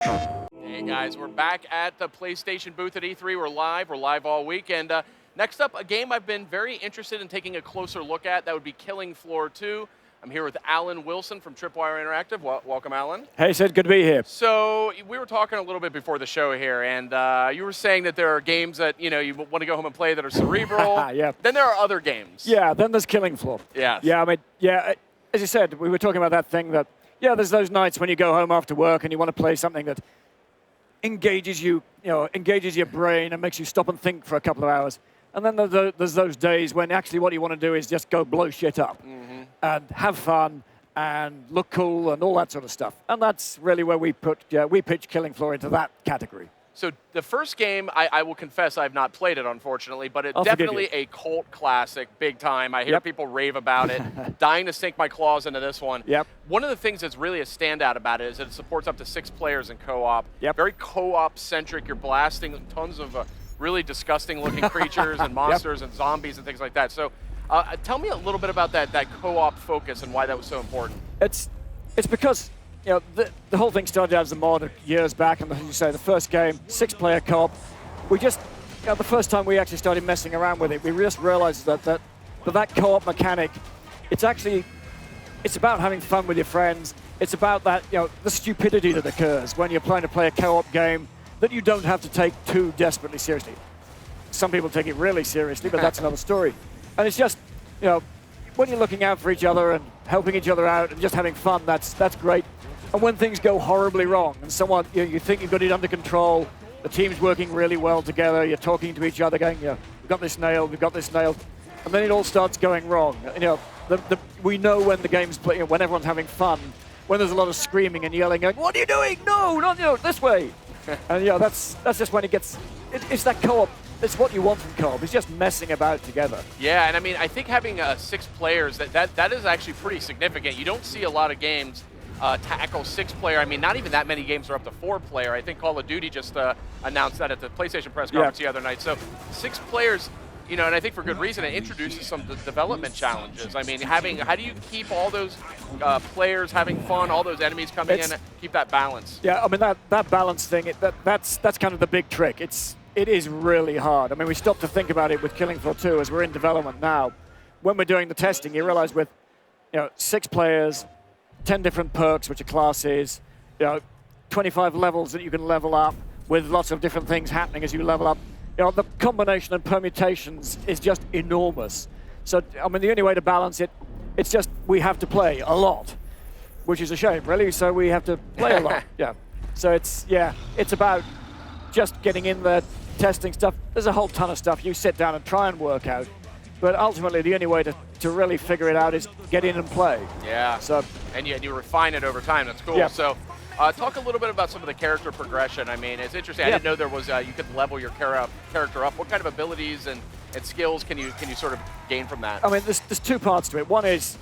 Hey guys, we're back at the PlayStation booth at E3. We're live all week. And next up, a game I've been very interested in taking a closer look at. That would be Killing Floor 2. I'm here with Alan Wilson from Tripwire Interactive. Welcome, Alan. Hey, Sid, good to be here. So we were talking a little bit before the show here, and you were saying that there are games that you want to go home and play that are cerebral. Yeah. Then there are other games. Yeah, then there's Killing Floor. Yes. Yeah, I mean, as you said, we were talking about that thing that, there's those nights when you go home after work and you want to play something that engages you, engages your brain and makes you stop and think for a couple of hours. And then there's those days when actually what you want to do is just go blow shit up and have fun and look cool and all that sort of stuff. And that's really where we pitch Killing Floor into that category. So the first game, I will confess I've not played it, unfortunately, but it's I'll forgive definitely you. a cult classic, big time. I hear people rave about it, dying to sink my claws into this one. Yep. One of the things that's really a standout about it is that it supports up to 6 players in co-op. Yep. Very co-op-centric. You're blasting tons of really disgusting-looking creatures and monsters and zombies and things like that. So tell me a little bit about that co-op focus and why that was so important. It's because the whole thing started out as a mod years back, and as you say, the first game, 6-player co-op. We just, the first time we actually started messing around with it, we just realized that co-op mechanic, it's about having fun with your friends. It's about that, the stupidity that occurs when you're trying to play a co-op game that you don't have to take too desperately seriously. Some people take it really seriously, but that's another story. And it's just, when you're looking out for each other and helping each other out and just having fun, that's great. And when things go horribly wrong and someone, you think you've got it under control, the team's working really well together, you're talking to each other going, we've got this nailed, and then it all starts going wrong. We know when the game's playing, when everyone's having fun, when there's a lot of screaming and yelling, going, what are you doing? No, not this way. And that's just when it gets, it's that co-op. It's what you want from co-op. It's just messing about together. Yeah, and I mean, I think having 6 players, that is actually pretty significant. You don't see a lot of games tackle 6-player. I mean, not even that many games are up to 4-player. I think Call of Duty just announced that at the PlayStation press conference the other night. So 6 players, and I think for good reason, it introduces some development challenges. I mean, how do you keep all those players having fun, all those enemies coming in, and keep that balance? Yeah, I mean, that balance thing, that's kind of the big trick. It is really hard. I mean, we stopped to think about it with Killing Floor 2 as we're in development now. When we're doing the testing, you realize with 6 players, 10 different perks, which are classes, 25 levels that you can level up with lots of different things happening as you level up. The combination and permutations is just enormous. So, I mean, the only way to balance it, it's just we have to play a lot, which is a shame, really. So we have to play a lot. So it's about just getting in there, testing stuff. There's a whole ton of stuff you sit down and try and work out. But ultimately, the only way to really figure it out is get in and play. Yeah. So, and you refine it over time. That's cool. Yeah. So talk a little bit about some of the character progression. I mean, it's interesting. I didn't know there was you could level your character up. What kind of abilities and skills can you sort of gain from that? I mean, there's 2 parts to it. One is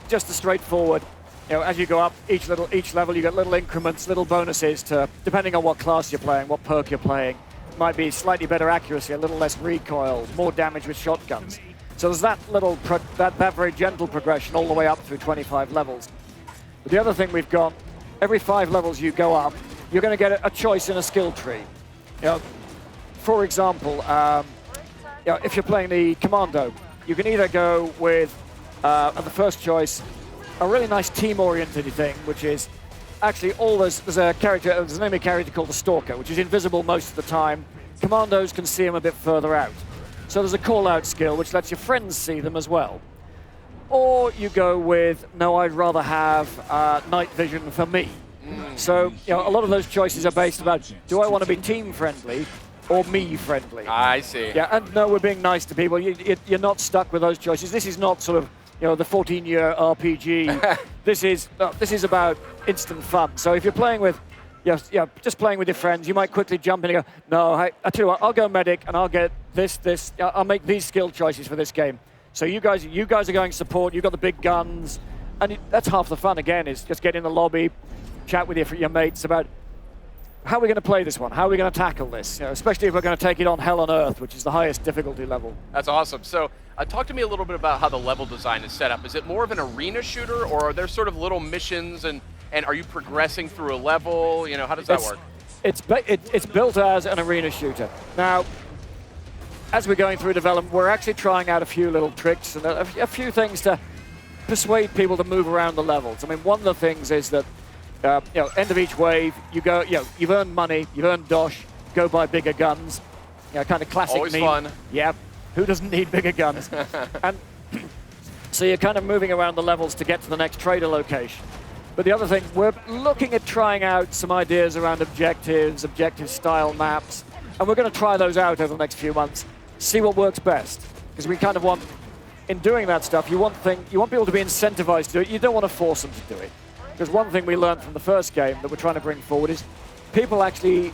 just the straightforward. As you go up each level, you get little increments, little bonuses to depending on what class you're playing, what perk you're playing. Might be slightly better accuracy, a little less recoil, more damage with shotguns. So there's that that very gentle progression all the way up through 25 levels. But the other thing we've got, every 5 levels you go up, you're going to get a choice in a skill tree. For example, if you're playing the Commando, you can either go with the first choice, a really nice team-oriented thing, which is actually there's an enemy character called the Stalker, which is invisible most of the time. Commandos can see him a bit further out. So there's a call-out skill, which lets your friends see them as well. Or you go with, no, I'd rather have night vision for me. So a lot of those choices are based about, do I want to be team-friendly or me-friendly? I see. Yeah, and no, we're being nice to people. You're not stuck with those choices. This is not sort of the 14-year RPG. This is about instant fun. So if you're playing with, just playing with your friends, you might quickly jump in and go, no, I tell you what, I'll go medic and I'll get this. I'll make these skill choices for this game. So you guys are going support. You've got the big guns, and that's half the fun. Again, is just get in the lobby, chat with your mates about how are we going to play this one? How are we going to tackle this? Especially if we're going to take it on Hell on Earth, which is the highest difficulty level. That's awesome. So talk to me a little bit about how the level design is set up. Is it more of an arena shooter, or are there sort of little missions and And are you progressing through a level? You know, how does that work? It's built as an arena shooter. Now, as we're going through development, we're actually trying out a few little tricks and a few things to persuade people to move around the levels. I mean, one of the things is that, you know, end of each wave, you go, you know, you've earned money, you've earned dosh, go buy bigger guns. You know, kind of classic Always meme. fun. Yeah, who doesn't need bigger guns? And so you're kind of moving around the levels to get to the next trader location. But the other thing, we're looking at trying out some ideas around objectives, objective-style maps, and we're going to try those out over the next few months, see what works best. Because we kind of want, in doing that stuff, you want people to be incentivized to do it. You don't want to force them to do it. Because one thing we learned from the first game that we're trying to bring forward is people actually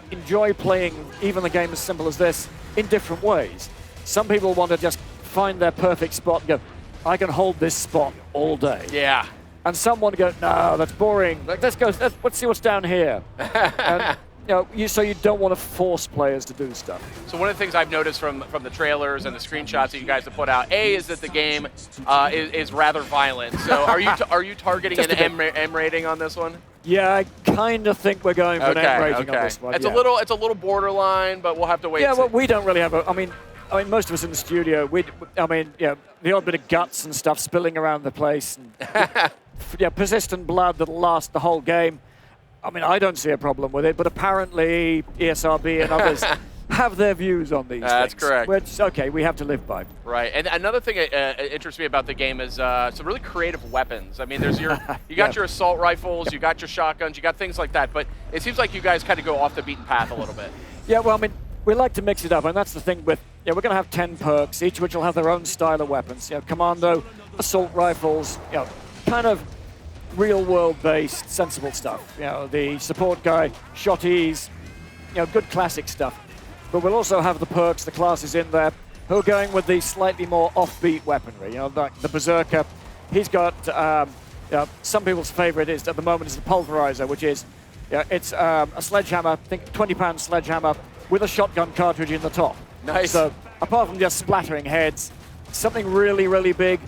enjoy playing even a game as simple as this in different ways. Some people want to just find their perfect spot and go, I can hold this spot all day. Yeah. And some want to go, no, that's boring. Like, let's see what's down here. And, you know, so you don't want to force players to do stuff. So one of the things I've noticed from the trailers and the screenshots that you guys have put out, is that the game is rather violent. So are you targeting an M rating on this one? Yeah, I kind of think we're going for an M rating on this one. It's a little borderline, but we'll have to wait. Yeah, well, we don't really have I mean, most of us in the studio, the odd bit of guts and stuff spilling around the place, and yeah, persistent blood that'll last the whole game. I mean, I don't see a problem with it, but apparently ESRB and others have their views on these things. That's correct. Which, okay, we have to live by. Right, and another thing that interests me about the game is some really creative weapons. I mean, there's you got your assault rifles, you got your shotguns, you got things like that, but it seems like you guys kind of go off the beaten path a little bit. Yeah, well, I mean, we like to mix it up, and that's the thing with, we're going to have 10 perks, each of which will have their own style of weapons. You know, commando, assault rifles, you know, kind of real-world-based, sensible stuff. You know, the support guy, shotties, you know, good classic stuff. But we'll also have the perks, the classes in there, who are going with the slightly more offbeat weaponry. You know, like the Berserker, he's got, you know, some people's favorite is, at the moment, is the Pulverizer, which is, it's a sledgehammer, I think 20-pound sledgehammer, with a shotgun cartridge in the top. Nice. So, apart from just splattering heads, something really, really big,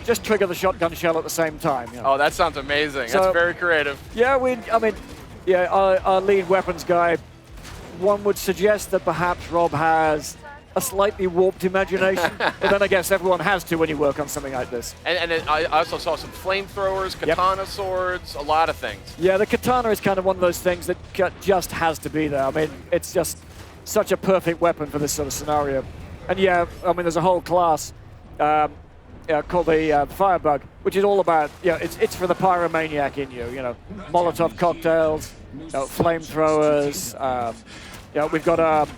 just trigger the shotgun shell at the same time. You know. Oh, that sounds amazing. So, that's very creative. Yeah, our lead weapons guy, one would suggest that perhaps Rob has a slightly warped imagination, but then I guess everyone has to when you work on something like this. And then I also saw some flamethrowers, katana swords, a lot of things. Yeah, the katana is kind of one of those things that just has to be there. I mean, it's just such a perfect weapon for this sort of scenario. And yeah, I mean, there's a whole class called the Firebug, which is all about, it's for the pyromaniac in you, Molotov cocktails, flamethrowers, we've got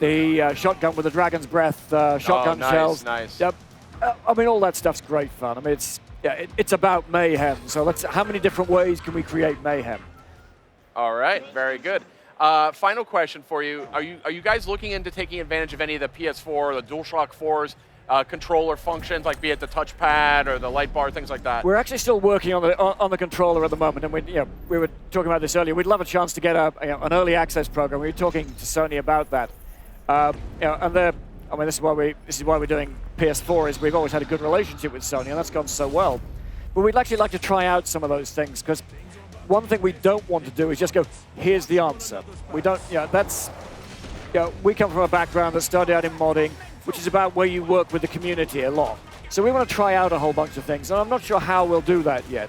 the shotgun with the dragon's breath shotgun shells. Nice. Yep. I mean, all that stuff's great fun. I mean, it's about mayhem. So how many different ways can we create mayhem? All right, very good. Final question for you: Are you guys looking into taking advantage of any of the PS4 or the DualShock 4's controller functions, like be it the touchpad or the light bar, things like that? We're actually still working on the controller at the moment, and we were talking about this earlier. We'd love a chance to get an early access program. We were talking to Sony about that, and this is why we're doing PS4. Is we've always had a good relationship with Sony, and that's gone so well. But we'd actually like to try out some of those things, because one thing we don't want to do is just go, here's the answer. We don't. We come from a background that started out in modding, which is about where you work with the community a lot. So we want to try out a whole bunch of things, and I'm not sure how we'll do that yet,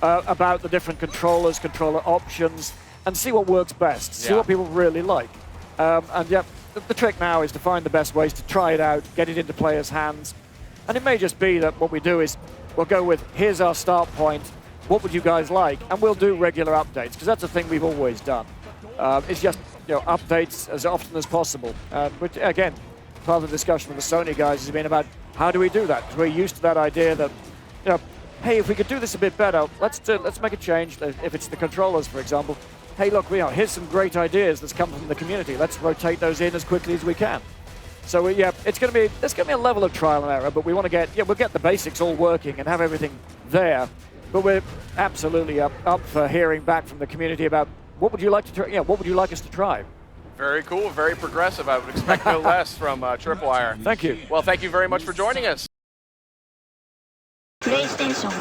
about the different controllers, controller options, and see what works best, see what people really like. The trick now is to find the best ways to try it out, get it into players' hands. And it may just be that what we do is we'll go with, here's our start point, what would you guys like? And we'll do regular updates, because that's the thing we've always done. It's just updates as often as possible. But again, part of the discussion with the Sony guys has been about how do we do that? Because we're used to that idea that, hey, if we could do this a bit better, let's make a change. If it's the controllers, for example, hey, look, here's some great ideas that's come from the community. Let's rotate those in as quickly as we can. So there's going to be a level of trial and error, but we want to we'll get the basics all working and have everything there. But we're absolutely up for hearing back from the community about what would you like to try? What would you like us to try? Very cool, very progressive. I would expect no less from Tripwire. Thank you. Well, thank you very much for joining us. PlayStation